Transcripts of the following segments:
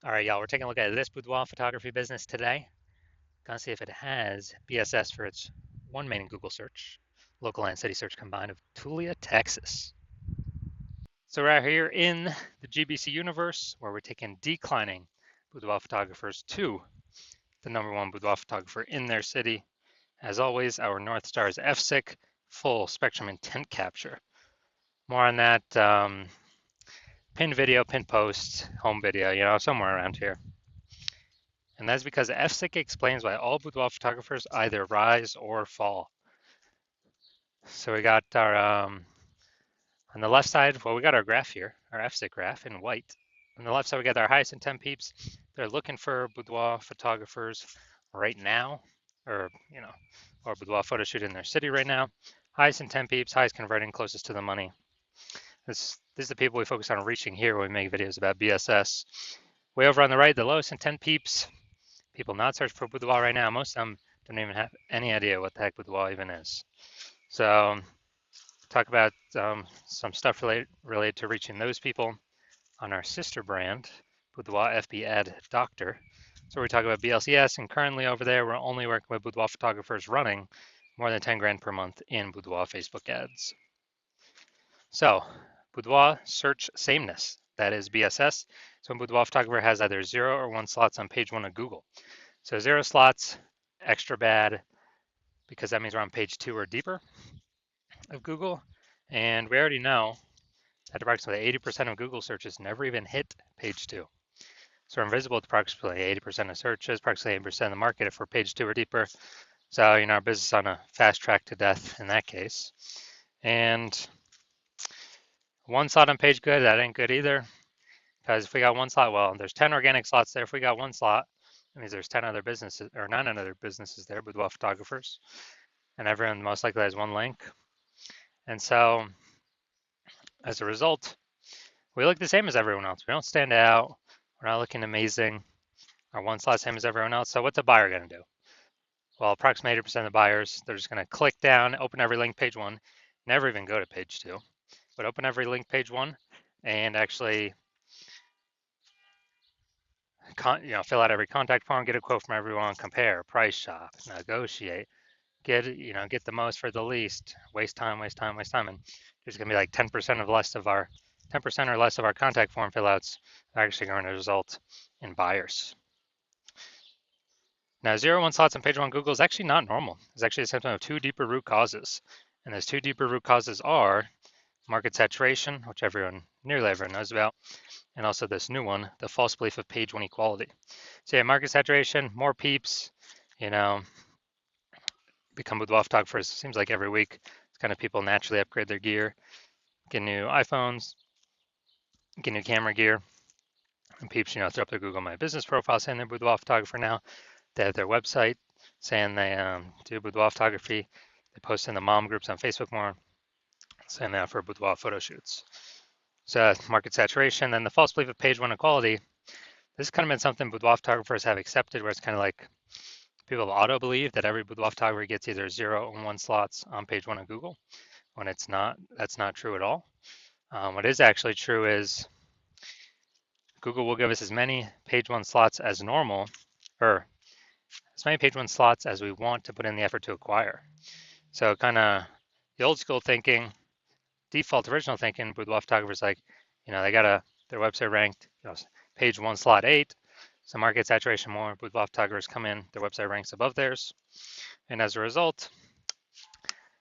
All right, y'all, we're taking a look at this boudoir photography business today. Gonna see if it has BSS for its one main Google search, local and city search combined of Tulia, Texas. So we're out here in the GBC universe where we're taking declining boudoir photographers to the #1 boudoir photographer in their city. As always, our North Star is FSIC, full spectrum intent capture. More on that pin video, pin post, home video, somewhere around here. And that's because FSIC explains why all boudoir photographers either rise or fall. So we got our, on the left side, well, we got our graph here, our FSIC graph in white. On the left side, we got our highest intent peeps. They're looking for boudoir photographers right now, or boudoir photo shoot in their city right now. Highest intent peeps, highest converting, closest to the money. This is the people we focus on reaching here when we make videos about BSS. Way over on the right, the lowest intent peeps, people not searching for boudoir right now. Most of them don't even have any idea what the heck boudoir even is. So talk about some stuff related to reaching those people on our sister brand, Boudoir FB Ad Doctor. So we talk about BLCS, and currently over there, we're only working with boudoir photographers running more than 10 grand per month in boudoir Facebook ads. So boudoir search sameness, that is BSS. So a boudoir photographer has either 0 or 1 slots on page 1 of Google. So 0 slots, extra bad, because that means we're on page 2 or deeper of Google. And we already know that approximately 80% of Google searches never even hit page 2. So we're invisible to approximately 80% of searches, approximately 80% of the market if we're page 2 or deeper. So, our business on a fast track to death in that case. And 1 slot on page good, that ain't good either. Because if we got 1 slot, well, there's 10 organic slots there. If we got 1 slot, that means there's 10 other businesses, or 9 other businesses there, boudoir photographers. And everyone most likely has 1 link. And so, as a result, we look the same as everyone else. We don't stand out. We're not looking amazing. Our 1 slot same as everyone else. So what's a buyer going to do? Well, approximately 80% of the buyers, they're just going to click down, open every link page 1, never even go to page 2, but open every link page 1 and actually fill out every contact form, get a quote from everyone, compare, price shop, negotiate, get the most for the least, waste time, and there's going to be like 10% or less of our contact form fill outs are actually going to result in buyers. Now, 0-1 slots on page 1 Google is actually not normal. It's actually a symptom of 2 deeper root causes. And those 2 deeper root causes are market saturation, which nearly everyone knows about, and also this new one, the false belief of page 1 equality. So yeah, market saturation, more peeps, become boudoir photographers. Seems like every week, it's kind of people naturally upgrade their gear, get new iPhones, get new camera gear, and peeps, throw up their Google My Business profile saying they're boudoir photographer now. They have their website saying they do boudoir photography. They post in the mom groups on Facebook more, saying they offer boudoir photo shoots. So market saturation, then the false belief of page 1 equality. This has kind of been something boudoir photographers have accepted, where it's kind of like people auto believe that every boudoir photographer gets either 0 or 1 slots on page 1 of Google, when it's not. That's not true at all. What is actually true is Google will give us as many page 1 slots as normal, or as many page 1 slots as we want to put in the effort to acquire. So kind of the old school thinking, default original thinking, boudoir photographers like, they got their website ranked, page 1 slot 8. So market saturation more, boudoir photographers come in, their website ranks above theirs. And as a result,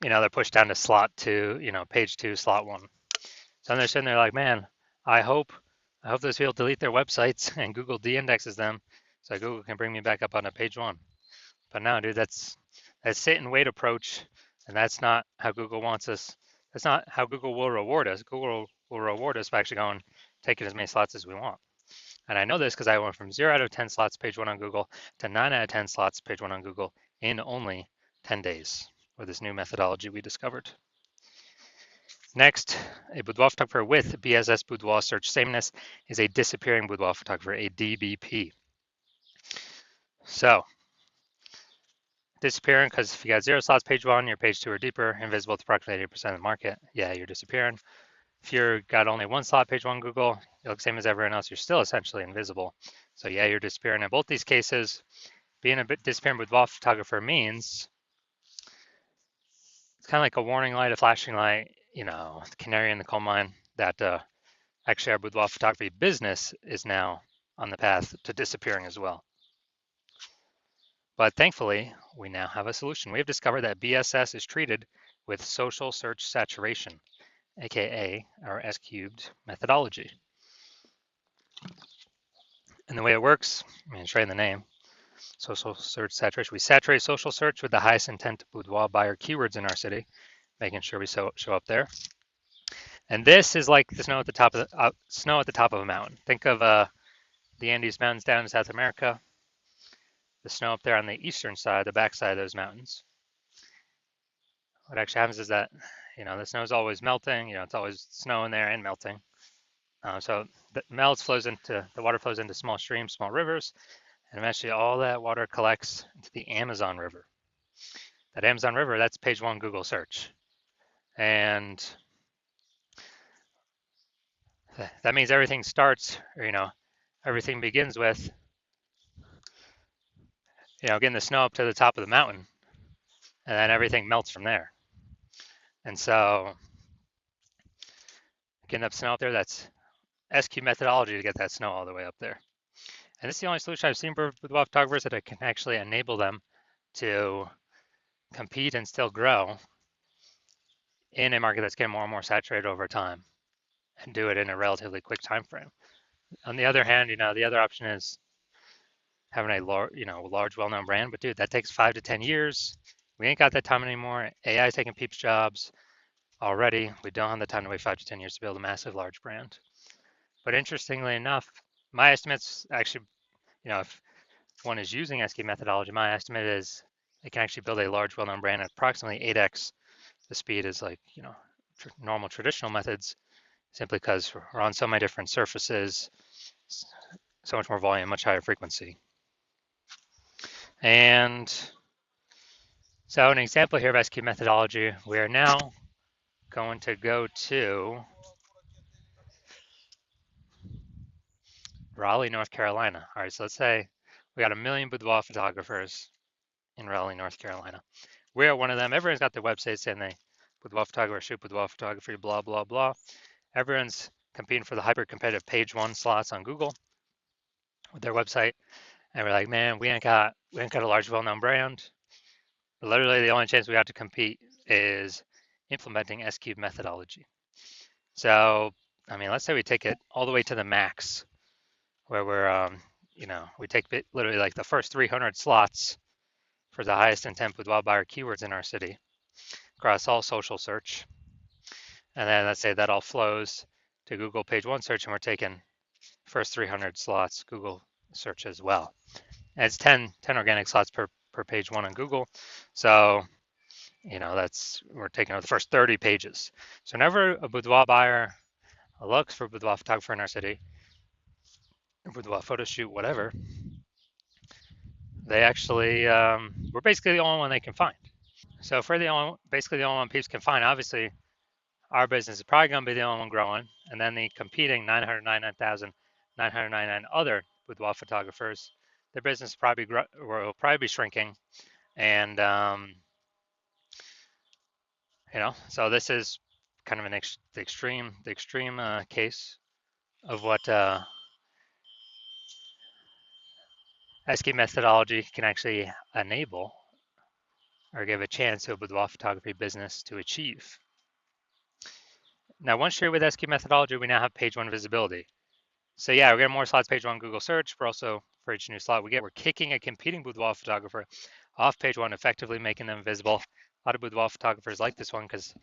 they're pushed down to slot 2, page 2, slot 1. So they're sitting there like, man, I hope those people delete their websites and Google de-indexes them so Google can bring me back up on a page 1. But no, dude, that's sit and wait approach, and that's not how Google wants us. That's not how Google will reward us. Google will reward us by actually taking as many slots as we want. And I know this because I went from 0 out of 10 slots page 1 on Google to 9 out of 10 slots page 1 on Google in only 10 days with this new methodology we discovered. Next, a boudoir photographer with BSS boudoir search sameness is a disappearing boudoir photographer, a DBP. So, disappearing because if you got 0 slots page 1, you're page 2 or deeper, invisible to approximately 80% of the market, yeah, you're disappearing. If you've got only 1 slot page 1 Google, you look the same as everyone else, you're still essentially invisible So yeah, you're disappearing. In both these cases, being a bit disappearing boudoir photographer means it's kind of like a warning light, a flashing light, the canary in the coal mine that actually our boudoir photography business is now on the path to disappearing as well. But thankfully, we now have a solution. We have discovered that BSS is treated with social search saturation, aka our S cubed methodology. And the way it works, it's right in the name, social search saturation. We saturate social search with the highest intent boudoir buyer keywords in our city, making sure we show up there. And this is like the snow at the top of a mountain. Think of the Andes Mountains down in South America, the snow up there on the eastern side, the backside of those mountains. What actually happens is that, the snow is always melting. It's always snow in there and melting. So the water flows into small streams, small rivers, and eventually all that water collects into the Amazon River. That Amazon River, that's page one Google search. And that means everything starts, everything begins with, getting the snow up to the top of the mountain, and then everything melts from there. And so getting up snow up there, that's SQ methodology to get that snow all the way up there. And this is the only solution I've seen with boudoir photographers that can actually enable them to compete and still grow in a market that's getting more and more saturated over time and do it in a relatively quick time frame. On the other hand, the other option is having a large, well-known brand. But dude, that takes 5 to 10 years. We ain't got that time anymore. AI is taking people's jobs already. We don't have the time to wait 5 to 10 years to build a massive, large brand. But interestingly enough, my estimates actually, if one is using SQ methodology, my estimate is it can actually build a large, well-known brand at approximately 8x the speed is like, normal traditional methods, simply because we're on so many different surfaces, so much more volume, much higher frequency. And so an example here of SQ methodology, we are now going to go to Raleigh, North Carolina. All right, so let's say we got 1 million boudoir photographers in Raleigh, North Carolina. We're one of them. Everyone's got their website saying they boudoir photographer, shoot boudoir photography, blah, blah, blah. Everyone's competing for the hyper competitive page one slots on Google with their website. And we're like, man, we ain't got a large, well-known brand. Literally, the only chance we got to compete is implementing S-cube methodology. So, let's say we take it all the way to the max, where we're, we take literally like the first 300 slots for the highest intent boudoir buyer keywords in our city across all social search. And then let's say that all flows to Google page one search, and we're taking first 300 slots Google search as well. And it's 10 organic slots per page one on Google. So, we're taking out the first 30 pages. So whenever a boudoir buyer looks for a boudoir photographer in our city, a boudoir photo shoot, whatever, they actually, we're basically the only one they can find. So if we're basically the only one people can find, obviously our business is probably going to be the only one growing. And then the competing 999,999 other boudoir photographers, their business will probably be shrinking. And, so this is kind of the extreme case of what SQ methodology can actually enable or give a chance to a boudoir photography business to achieve. Now, once you're with SQ methodology, we now have page one visibility. So yeah, we're getting more slots page one Google search. We're also, for each new slot we're kicking a competing boudoir photographer off page one, effectively making them visible. A lot of boudoir photographers like this one because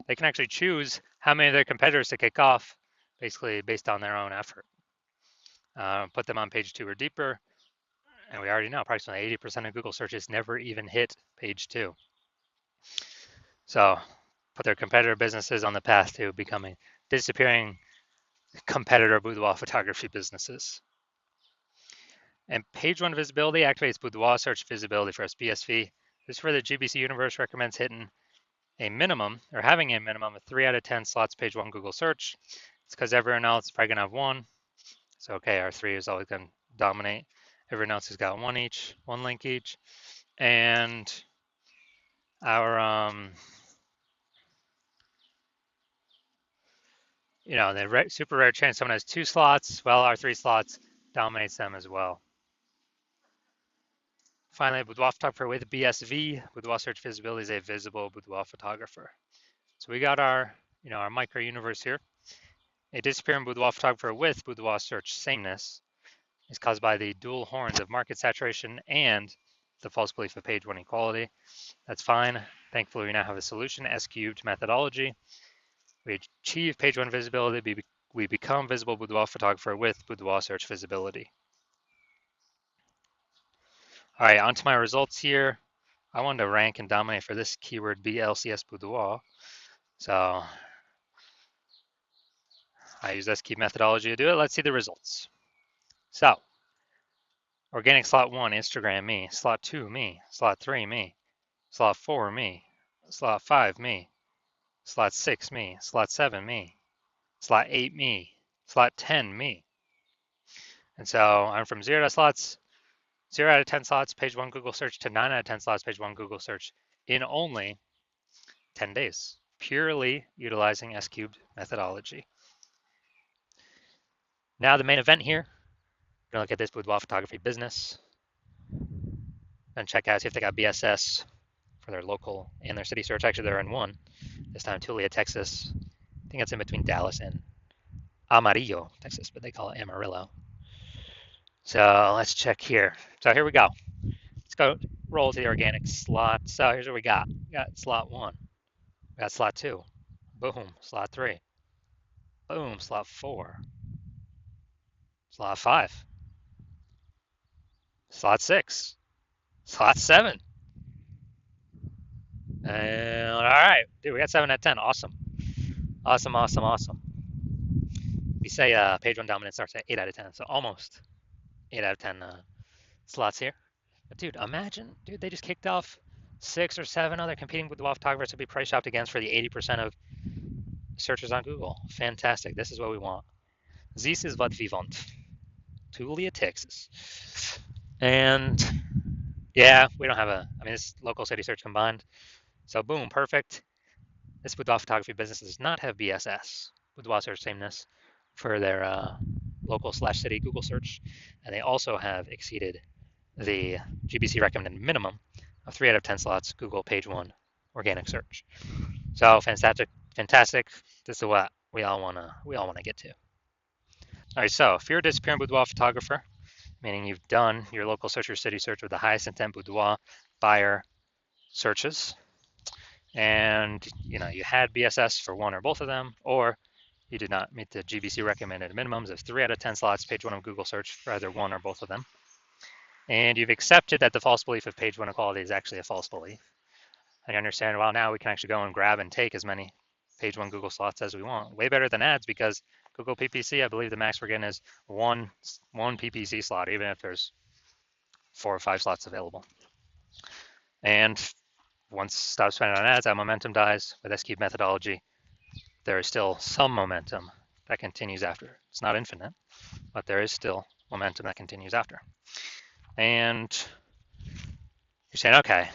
they can actually choose how many of their competitors to kick off, basically based on their own effort. Put them on page two or deeper, and we already know approximately 80% of Google searches never even hit page two. So put their competitor businesses on the path to becoming disappearing competitor boudoir photography businesses. And page one visibility activates boudoir search visibility for us, BSV. This is where the GBC universe recommends hitting a minimum or having a minimum of 3 out of 10 slots page one Google search. It's because everyone else is probably going to have one. So, okay, our 3 is always going to dominate. Everyone else has got one each, one link each. And our, the super rare chance someone has 2 slots, well, our 3 slots dominates them as well. Finally, Boudoir photographer with BSV. Boudoir search visibility is a visible Boudoir photographer. So we got our, our micro universe here. A disappearing Boudoir photographer with Boudoir search sameness is caused by the dual horns of market saturation and the false belief of page 1 equality. That's fine. Thankfully, we now have a solution, S-cubed methodology. We achieve page 1 visibility. We become visible Boudoir photographer with Boudoir search visibility. All right, on to my results here. I wanted to rank and dominate for this keyword BLCS Boudoir. So I use S-cubed methodology to do it. Let's see the results. So organic slot 1, Instagram, me. Slot 2, me. Slot 3, me. Slot 4, me. Slot 5, me. Slot 6, me. Slot 7, me. Slot 8, me. Slot 10, me. And so I'm from 0 out of 10 slots, page 1 Google search, to 9 out of 10 slots, page 1 Google search in only 10 days, purely utilizing S-cubed methodology. Now the main event here, we're gonna look at this Boudoir photography business and check out, see if they got BSS for their local and their city search. Actually, they're in one, this time Tulia, Texas. I think it's in between Dallas and Amarillo, Texas, but they call it Amarillo. So let's check here. So here we go. Let's go roll to the organic slot. So here's what we got. We got slot 1. We got slot 2. Boom. Slot 3. Boom. Slot 4. Slot 5. Slot 6. Slot 7. And all right, dude, we got 7 out of 10. Awesome. Awesome. We say page 1 dominance starts at 8 out of 10, so almost 8 out of 10 slots here. But dude, imagine, they just kicked off 6 or 7 other competing Boudoir photographers to be price shopped against for the 80% of searches on Google. Fantastic. This is what we want. This is what we want. Tulia, Texas. And yeah, we don't have this local city search combined. So boom, perfect. This Boudoir photography business does not have BSS, Boudoir search sameness, for their local/city Google search. And they also have exceeded the GBC recommended minimum of 3 out of 10 slots Google page 1 organic search. So fantastic. This is what we all wanna get to. All right, so if you're a disappearing Boudoir photographer, meaning you've done your local search or city search with the highest intent Boudoir buyer searches, and you had BSS for one or both of them, or you did not meet the GBC recommended minimums of 3 out of 10 slots page 1 of Google search for either one or both of them, and you've accepted that the false belief of page 1 equality is actually a false belief, and you understand, well, now we can actually go and grab and take as many page 1 Google slots as we want. Way better than ads, because Google PPC, I believe the max we're getting is one PPC slot, even if there's 4 or 5 slots available. And once stop spending on ads, that momentum dies. With S-cubed methodology, there is still some momentum that continues after. It's not infinite, but there is still momentum that continues after. And you're saying, okay,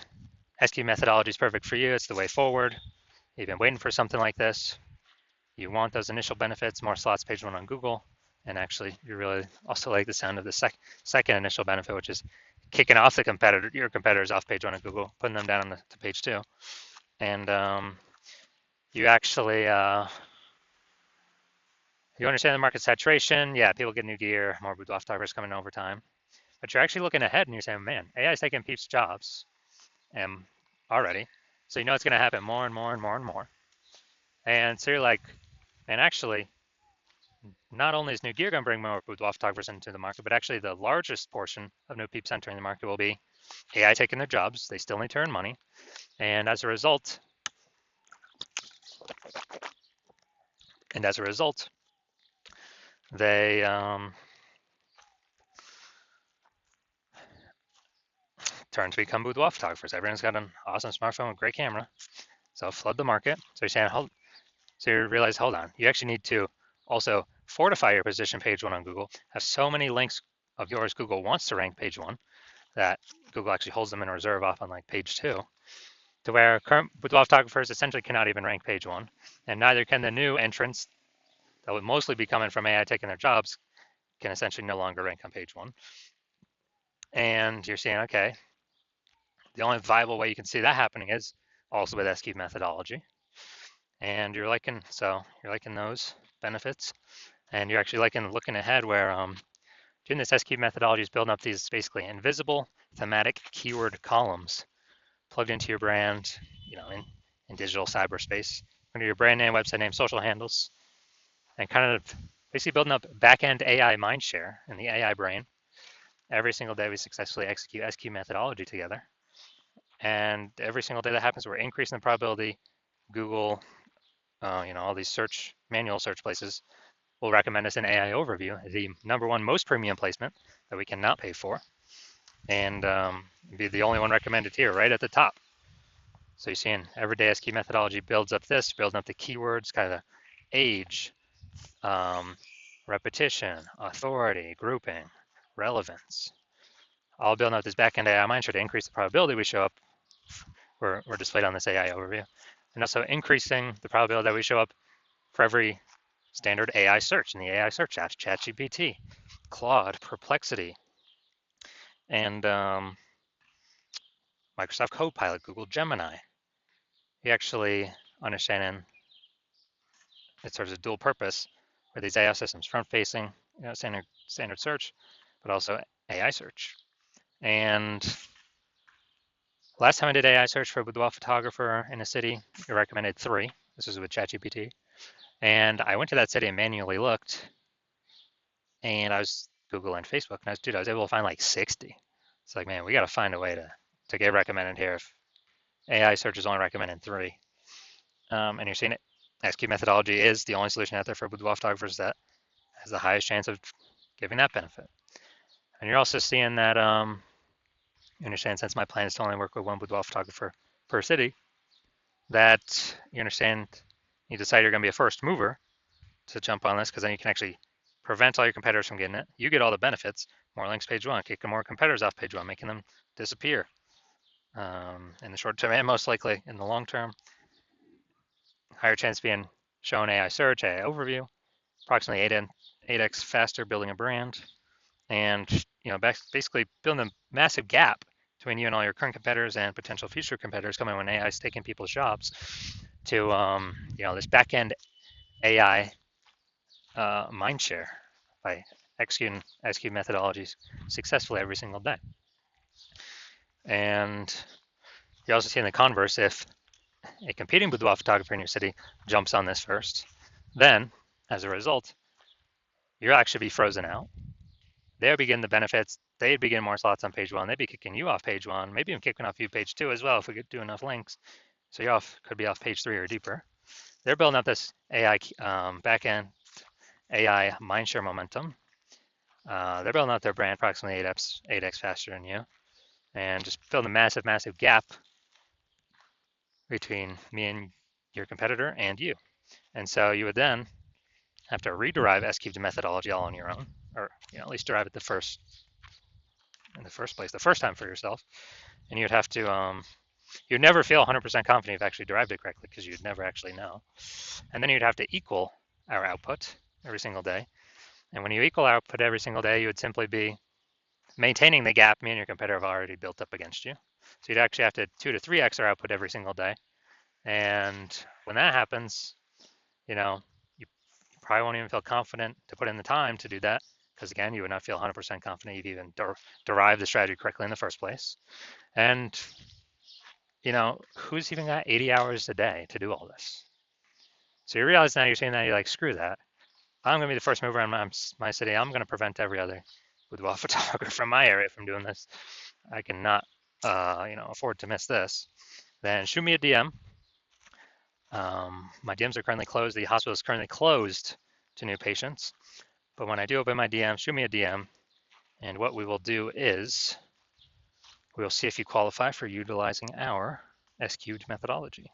S-cubed methodology is perfect for you. It's the way forward. You've been waiting for something like this. You want those initial benefits, more slots page 1 on Google. And actually, you really also like the sound of the second initial benefit, which is kicking off your competitors off page 1 of Google, putting them down to page 2. And you actually, you understand the market saturation. Yeah, people get new gear, more Boudoir photographers coming over time. But you're actually looking ahead and you're saying, man, AI is taking people's jobs already. So you know it's going to happen more and more. And so you're like, and actually, not only is new gear going to bring more Boudoir photographers into the market, but actually the largest portion of new peeps entering the market will be AI taking their jobs. They still need to earn money. And as a result, they turn to become Boudoir photographers. Everyone's got an awesome smartphone with great camera. So flood the market. So you're saying, so you realize, hold on, you actually need to also fortify your position page 1 on Google, have so many links of yours Google wants to rank page one, that Google actually holds them in reserve off on like page two, to where current boudoir photographers essentially cannot even rank page one, and neither can the new entrants that would mostly be coming from AI taking their jobs, can essentially no longer rank on page one. And you're saying, okay, the only viable way you can see that happening is also with SQ methodology. And you're liking those benefits, and you're actually liking looking ahead where doing this SQ methodology is building up these basically invisible thematic keyword columns plugged into your brand, in digital cyberspace, under your brand name, website name, social handles, and kind of basically building up back-end AI mindshare in the AI brain. Every single day we successfully execute SQ methodology together. And every single day that happens, we're increasing the probability Google, all these manual search places will recommend us an AI overview, the number one most premium placement that we cannot pay for, and be the only one recommended here, right at the top. So you're seeing everyday SQ methodology builds up building up the keywords, kind of age, repetition, authority, grouping, relevance, all building up this backend AI mindshare to increase the probability we show up. We're displayed on this AI overview, and also increasing the probability that we show up for every standard AI search in the AI search apps, ChatGPT, Claude, Perplexity, and Microsoft Copilot, Google Gemini. You actually understanding it serves a dual purpose for these AI systems, front-facing, standard search, but also AI search. And last time I did AI search for a boudoir photographer in a city, it recommended 3. This was with ChatGPT. And I went to that city and manually looked, and I was Google and Facebook, and I was able to find like 60. It's like, man, we got to find a way to get recommended here if AI search is only recommending 3. And you're seeing it. SQ methodology is the only solution out there for boudoir photographers that has the highest chance of giving that benefit. And you're also seeing that, you understand, since my plan is to only work with one boudoir photographer per city, that you understand you decide you're going to be a first mover to jump on this, because then you can actually prevent all your competitors from getting it. You get all the benefits, more links page one, kicking more competitors off page one, making them disappear in the short term, and most likely in the long term. Higher chance of being shown AI search, AI overview, approximately 8x faster building a brand, and basically building a massive gap between you and all your current competitors and potential future competitors coming when AI is taking people's jobs to this back-end AI mindshare by executing SQ methodologies successfully every single day. And you also see in the converse, if a competing boudoir photographer in your city jumps on this first, then as a result, you'll actually be frozen out. They'll begin the benefits. They'd begin more slots on page one. They'd be kicking you off page one, maybe even kicking off you page two as well if we could do enough links. So you could be off page 3 or deeper. They're building up this AI backend AI mindshare momentum. They're building out their brand approximately 8x faster than you, and just building a massive, massive gap between me and your competitor and you. And so you would then have to rederive SQ methodology all on your own, or at least derive it in the first place, the first time for yourself. And you'd have to, you'd never feel 100% confident you've actually derived it correctly, because you'd never actually know. And then you'd have to equal our output every single day. And when you equal output every single day, you would simply be maintaining the gap me and your competitor have already built up against you. So you'd actually have to 2 to 3x our output every single day. And when that happens, you probably won't even feel confident to put in the time to do that, because again, you would not feel 100% confident you've even derived the strategy correctly in the first place. And who's even got 80 hours a day to do all this? So you realize now, you're saying that, you're like, screw that. I'm going to be the first mover in my city. I'm going to prevent every other boudoir photographer from my area from doing this. I cannot, afford to miss this. Then shoot me a DM. My DMs are currently closed. The hospital is currently closed to new patients. But when I do open my DM, shoot me a DM. And what we will do is we will see if you qualify for utilizing our SQ methodology.